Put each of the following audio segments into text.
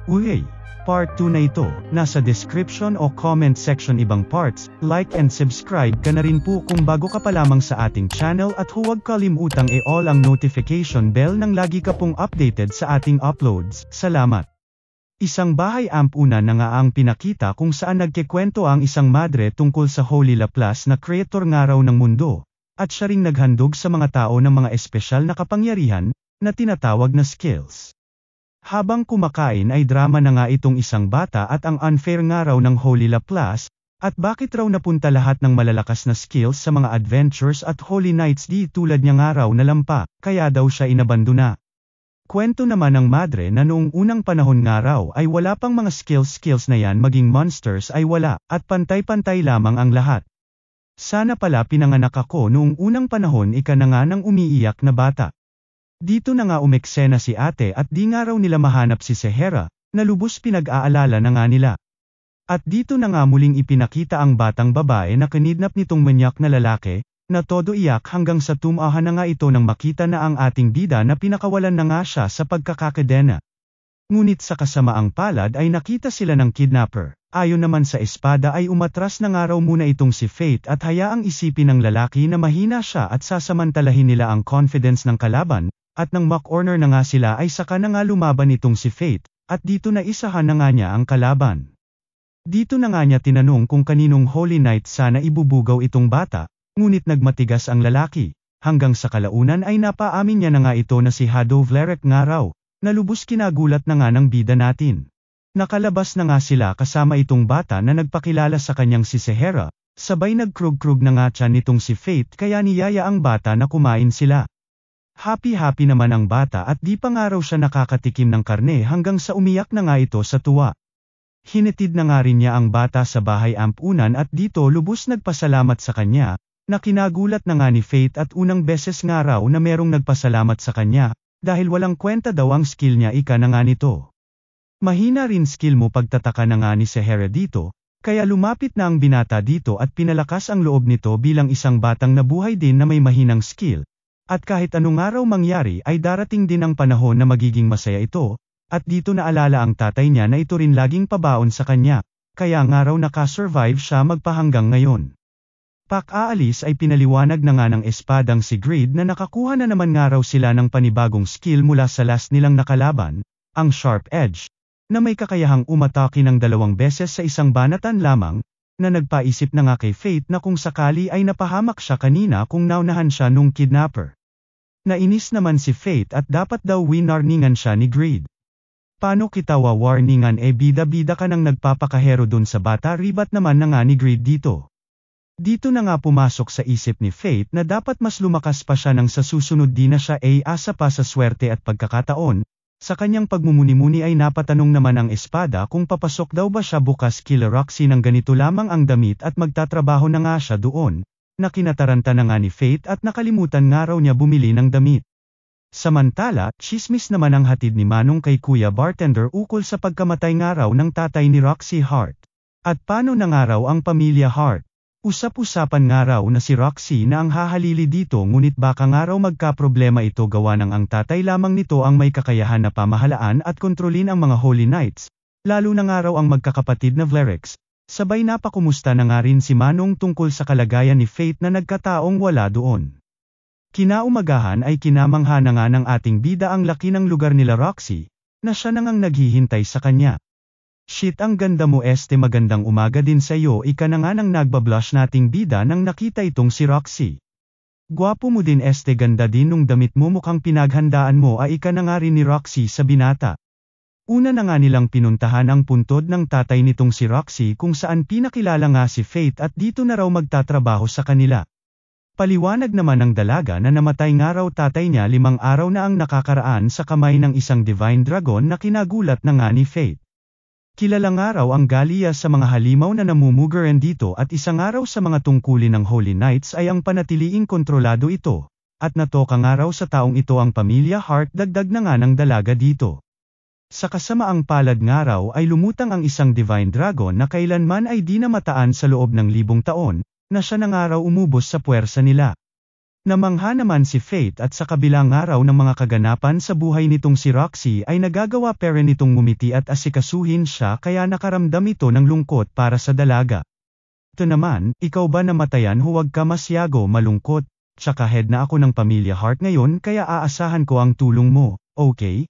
Uy! Part 2 na ito, nasa description o comment section ibang parts, like and subscribe ka na rin po kung bago ka pa lamang sa ating channel at huwag kalimutang i-all ang notification bell nang lagi ka pong updated sa ating uploads. Salamat! Isang bahay amp-una na nga ang pinakita kung saan nagkikwento ang isang madre tungkol sa Holy Laplace na creator nga raw ng mundo, at siya ring naghandog sa mga tao ng mga espesyal na kapangyarihan, na tinatawag na skills. Habang kumakain ay drama na nga itong isang bata at ang unfair nga raw ng Holy Laplace, at bakit raw napunta lahat ng malalakas na skills sa mga adventures at Holy Knights di tulad niya nga raw nalampa, kaya daw siya inabandona. Kwento naman ng madre na noong unang panahon nga raw ay wala pang mga skills na yan maging monsters ay wala, at pantay-pantay lamang ang lahat. Sana pala pinanganak ako noong unang panahon ika na nga ng umiiyak na bata. Dito na nga umeksena si ate at di nga raw nila mahanap si Sehera, na lubos pinag-aalala na nga nila. At dito na nga muling ipinakita ang batang babae na kinidnap nitong manyak na lalaki, na todo iyak hanggang sa tumahan na nga ito nang makita na ang ating bida na pinakawalan na nga siya sa pagkakakadena. Ngunit sa kasamaang palad ay nakita sila ng kidnapper. Ayon naman sa espada ay umatras na nga raw muna itong si Faith at hayaang isipin ng lalaki na mahina siya at sasamantalahin nila ang confidence ng kalaban. At nang makorner na nga sila ay saka na nga lumaban itong si Faith, at dito na isahan na nga niya ang kalaban. Dito na nga niya tinanong kung kaninong Holy Knight sana ibubugaw itong bata, ngunit nagmatigas ang lalaki, hanggang sa kalaunan ay napaamin niya na nga ito na si Hado Vlerek nga raw, na lubos kinagulat na nga ng bida natin. Nakalabas na nga sila kasama itong bata na nagpakilala sa kanyang si Sehera, sabay nagkrug-krug na nga tiyan nitong si Faith kaya niyaya ang bata na kumain sila. Happy naman ang bata at di pa nga raw siya nakakatikim ng karne hanggang sa umiyak na nga ito sa tuwa. Hinatid na nga rin niya ang bata sa bahay ampunan at dito lubos nagpasalamat sa kanya, na kinagulat na nga ni Faith at unang beses nga raw na merong nagpasalamat sa kanya, dahil walang kwenta daw ang skill niya ika na nga nito. Mahina rin skill mo pagtataka na nga ni Sehera dito, kaya lumapit na ang binata dito at pinalakas ang loob nito bilang isang batang nabuhay din na may mahinang skill. At kahit anong araw mangyari ay darating din ang panahon na magiging masaya ito, at dito naalala ang tatay niya na ito rin laging pabaon sa kanya, kaya nga raw nakasurvive siya magpahanggang ngayon. Pag-aalis ay pinaliwanag na nga ng espadang si Greed na nakakuha na naman nga raw sila ng panibagong skill mula sa last nilang nakalaban, ang Sharp Edge, na may kakayahang umatake ng 2 beses sa isang banatan lamang, na nagpaisip na nga kay Faith na kung sakali ay napahamak siya kanina kung naunahan siya nung kidnapper. Nainis naman si Faith at dapat daw winarningan siya ni Greed. Paano kita wawarningan bida-bida ka nang nagpapakahero dun sa bata ribat naman na nga ni Greed dito. Dito na nga pumasok sa isip ni Faith na dapat mas lumakas pa siya nang sa susunod di na siya asa pa sa swerte at pagkakataon. Sa kanyang pagmumuni-muni ay napatanong naman ang espada kung papasok daw ba siya bukas kila Roxy ng ganito lamang ang damit at magtatrabaho na nga siya doon. Na kinataranta na nga ni Faith at nakalimutan nga raw niya bumili ng damit. Samantala, chismis naman ang hatid ni Manong kay Kuya Bartender ukol sa pagkamatay nga raw ng tatay ni Roxy Hart. At paano na nga raw ang pamilya Hart? Usap-usapan nga raw na si Roxy na ang hahalili dito ngunit baka nga raw magkaproblema ito gawa ng ang tatay lamang nito ang may kakayahan na pamahalaan at kontrolin ang mga Holy Knights, lalo na nga raw ang magkakapatid na Vlereks. Sabay napakumusta na nga rin si Manong tungkol sa kalagayan ni Faith na nagkataong wala doon. Kinaumagahan ay kinamangha na nga ng ating bida ang laki ng lugar nila Roxy, na siya nang naghihintay sa kanya. Shit ang ganda mo magandang umaga din sa iyo ika na nga nang nagbablush nating bida nang nakita itong si Roxy. Gwapo mo din ganda din nung damit mo mukhang pinaghandaan mo ay ika na nga rin ni Roxy sa binata. Una na nga nilang pinuntahan ang puntod ng tatay nitong si Roxy kung saan pinakilala nga si Faith at dito na raw magtatrabaho sa kanila. Paliwanag naman ng dalaga na namatay nga raw tatay niya 5 araw na ang nakakaraan sa kamay ng isang divine dragon na kinagulat na nga ni Faith. Kilala nga raw ang Galia sa mga halimaw na namumuguran dito at isang araw sa mga tungkulin ng Holy Knights ay ang panatiliing kontrolado ito, at natoka nga raw sa taong ito ang pamilya Hart dagdag na nga ng dalaga dito. Sa kasamaang palad nga raw ay lumutang ang isang divine dragon na kailanman ay di na mataan sa loob ng 1,000 taon, na siya na nga raw umubos sa puwersa nila. Namangha naman si Fate at sa kabilang araw ng mga kaganapan sa buhay nitong si Roxy ay nagagawa pa rin nitong ngumiti at asikasuhin siya kaya nakaramdam ito ng lungkot para sa dalaga. Ito naman, ikaw ba namatayan huwag ka masyago malungkot, tsaka head na ako ng pamilya Hart ngayon kaya aasahan ko ang tulong mo, okay?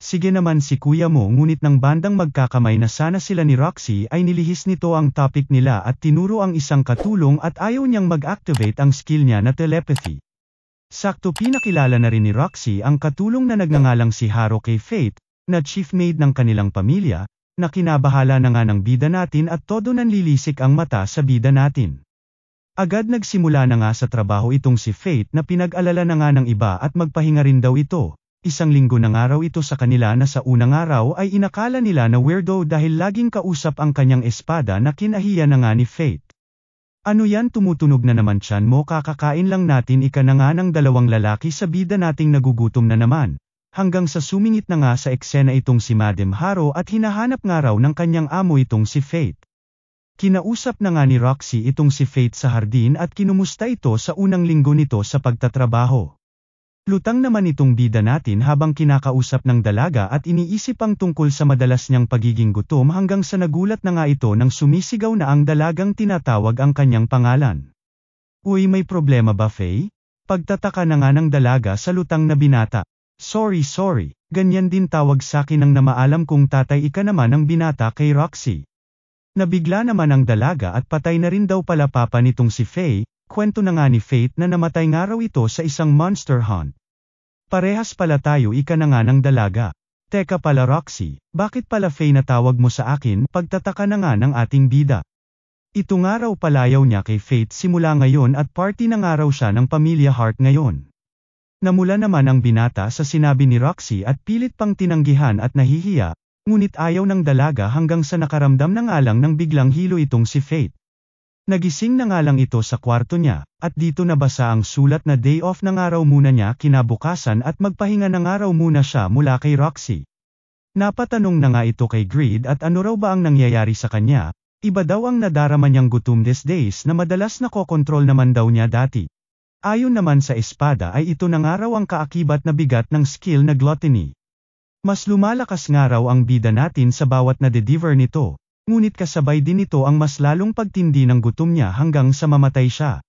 Sige naman si kuya mo ngunit ng bandang magkakamay na sana sila ni Roxy ay nilihis nito ang topic nila at tinuro ang isang katulong at ayaw niyang mag-activate ang skill niya na telepathy. Sakto pinakilala na rin ni Roxy ang katulong na nagngangalang si Haro kay Fate, na chief maid ng kanilang pamilya, na kinabahala na nga ng bida natin at todo nanlilisik ang mata sa bida natin. Agad nagsimula na nga sa trabaho itong si Fate na pinag-alala na nga ng iba at magpahinga rin daw ito. Isang linggo ng araw ito sa kanila na sa unang araw ay inakala nila na weirdo dahil laging kausap ang kanyang espada na kinahiya na nga ni Fate. Ano yan tumutunog na naman tiyan mo kakakain lang natin ika na nga ng dalawang lalaki sa bida nating nagugutom na naman. Hanggang sa sumingit na nga sa eksena itong si Madam Haro at hinahanap nga raw ng kanyang amo itong si Fate. Kinausap na nga ni Roxy itong si Fate sa hardin at kinumusta ito sa unang linggo nito sa pagtatrabaho. Lutang naman itong bida natin habang kinakausap ng dalaga at iniisip ang tungkol sa madalas niyang pagiging gutom hanggang sa nagulat na nga ito nang sumisigaw na ang dalagang tinatawag ang kanyang pangalan. Uy may problema ba Faye? Pagtataka na nga ng dalaga sa lutang na binata. Sorry, ganyan din tawag sakin ng namaalam kong tatay ika naman ang binata kay Roxy. Nabigla naman ang dalaga at patay na rin daw pala papa nitong si Faye. Kwento na nga ni Fate na namatay nga raw ito sa isang monster hunt. Parehas pala tayo ika na nga ng dalaga. Teka pala Roxy, bakit pala Faye na tawag mo sa akin pagtataka na nga ng ating bida? Ito nga raw palayaw niya kay Fate simula ngayon at party na nga raw siya ng pamilya Hart ngayon. Namula naman ang binata sa sinabi ni Roxy at pilit pang tinanggihan at nahihiya, ngunit ayaw ng dalaga hanggang sa nakaramdam na nga lang ng biglang hilo itong si Fate. Nagising na nga lang ito sa kwarto niya, at dito nabasa ang sulat na day off na nga raw muna niya kinabukasan at magpahinga na nga raw muna siya mula kay Roxy. Napatanong na nga ito kay Greed at ano raw ba ang nangyayari sa kanya, iba daw ang nadarama niyang gutom these days na madalas nakokontrol naman daw niya dati. Ayon naman sa espada ay ito na nga raw ang kaakibat na bigat ng skill na gluttony. Mas lumalakas nga raw ang bida natin sa bawat na-deliver nito. Ngunit kasabay din ito ang mas lalong pagtindi ng gutom niya hanggang sa mamatay siya.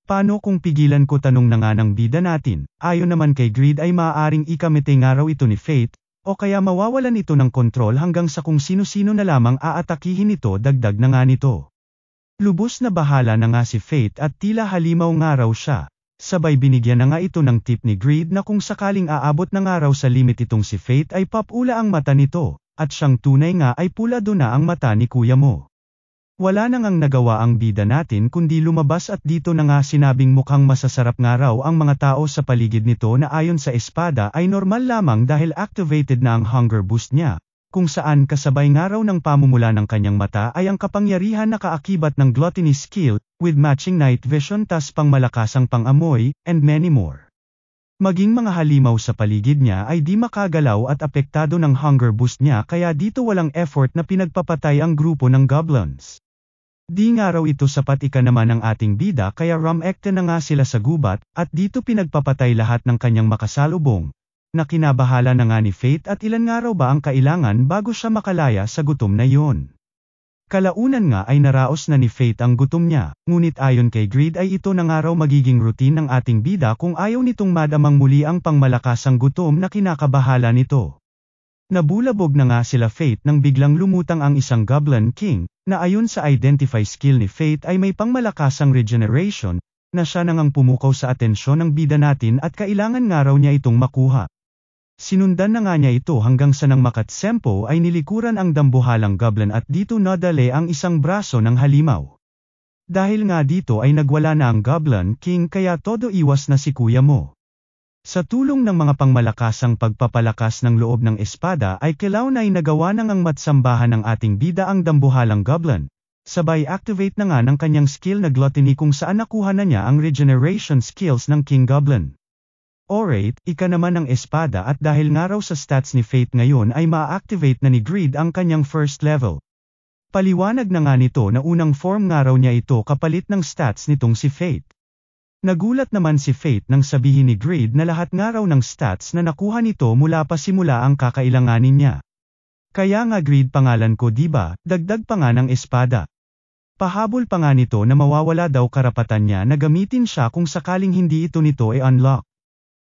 Paano kung pigilan ko tanong na nga ng bida natin, ayon naman kay Greed ay maaaring ikamete nga raw ito ni Fate, o kaya mawawalan ito ng kontrol hanggang sa kung sino-sino na lamang aatakihin ito dagdag na nga nito. Lubos na bahala na nga si Fate at tila halimaw nga raw siya. Sabay binigyan na nga ito ng tip ni Greed na kung sakaling aabot na nga raw sa limit itong si Fate ay papula ang mata nito. At siyang tunay nga ay pulado na ang mata ni kuya mo. Wala na ngang nagawa ang bida natin kundi lumabas at dito na nga sinabing mukhang masasarap nga raw ang mga tao sa paligid nito na ayon sa espada ay normal lamang dahil activated na ang hunger boost niya, kung saan kasabay nga raw ng pamumula ng kanyang mata ay ang kapangyarihan na kaakibat ng gluttony skill, with matching night vision tas pangmalakasang pangamoy, and many more. Maging mga halimaw sa paligid niya ay di makagalaw at apektado ng hunger boost niya kaya dito walang effort na pinagpapatay ang grupo ng goblins. Di nga raw ito sapat ika naman ng ating bida kaya rumekte na nga sila sa gubat, at dito pinagpapatay lahat ng kanyang makasalubong, na kinabahala na nga ni Fate at ilan nga raw ba ang kailangan bago siya makalaya sa gutom na yon. Kalaunan nga ay naraos na ni Fate ang gutom niya, ngunit ayon kay Greed ay ito na nga raw magiging routine ng ating bida kung ayaw nitong madamang muli ang pangmalakasang gutom na kinakabahala nito. Nabulabog na nga sila Fate nang biglang lumutang ang isang Goblin King, na ayon sa identify skill ni Fate ay may pangmalakasang regeneration, na siya nang pumukaw sa atensyon ng bida natin at kailangan nga raw niya itong makuha. Sinundan na nga niya ito hanggang sa nang makatsempo ay nilikuran ang dambuhalang goblin at dito nadale ang isang braso ng halimaw. Dahil nga dito ay nagwala na ang Goblin King kaya todo iwas na si kuya mo. Sa tulong ng mga pangmalakasang pagpapalakas ng loob ng espada ay kilaw na ay nagawa na ngang matsambahan ng ating bida ang dambuhalang goblin. Sabay activate na nga ng kanyang skill na gluttony kung saan nakuha na niya ang regeneration skills ng King Goblin. Alright, ika naman ng espada at dahil nga raw sa stats ni Fate ngayon ay ma-activate na ni Greed ang kanyang first level. Paliwanag na nga nito na unang form nga raw niya ito kapalit ng stats nitong si Fate. Nagulat naman si Fate nang sabihin ni Greed na lahat nga raw ng stats na nakuha nito mula pa simula ang kakailanganin niya. Kaya nga Greed pangalan ko diba, dagdag pa nga ng espada. Pahabol pa nga nito na mawawala daw karapatan niya na gamitin siya kung sakaling hindi ito nito unlock.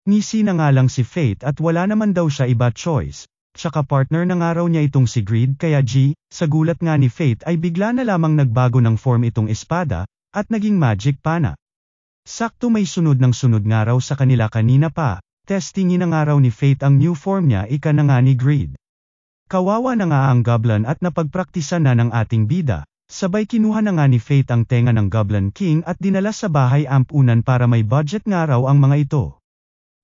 Ngisi na nga lang si Fate at wala naman daw siya iba choice. Tsaka partner na nga raw niya itong si Greed kaya sa gulat nga ni Fate ay bigla na lamang nagbago ng form itong espada, at naging magic pana. Sakto may sunod ng sunod nga raw sa kanila kanina pa, testingin na nga raw ni Fate ang new form niya ika na nga ni Greed. Kawawa na nga ang Goblin at napagpraktisan na ng ating bida, sabay kinuha na nga ni Fate ang tenga ng Goblin King at dinala sa bahay ampunan para may budget nga raw ang mga ito.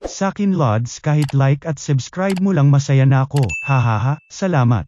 Sakin Lods kahit like at subscribe mo lang masaya na ako, hahaha, salamat.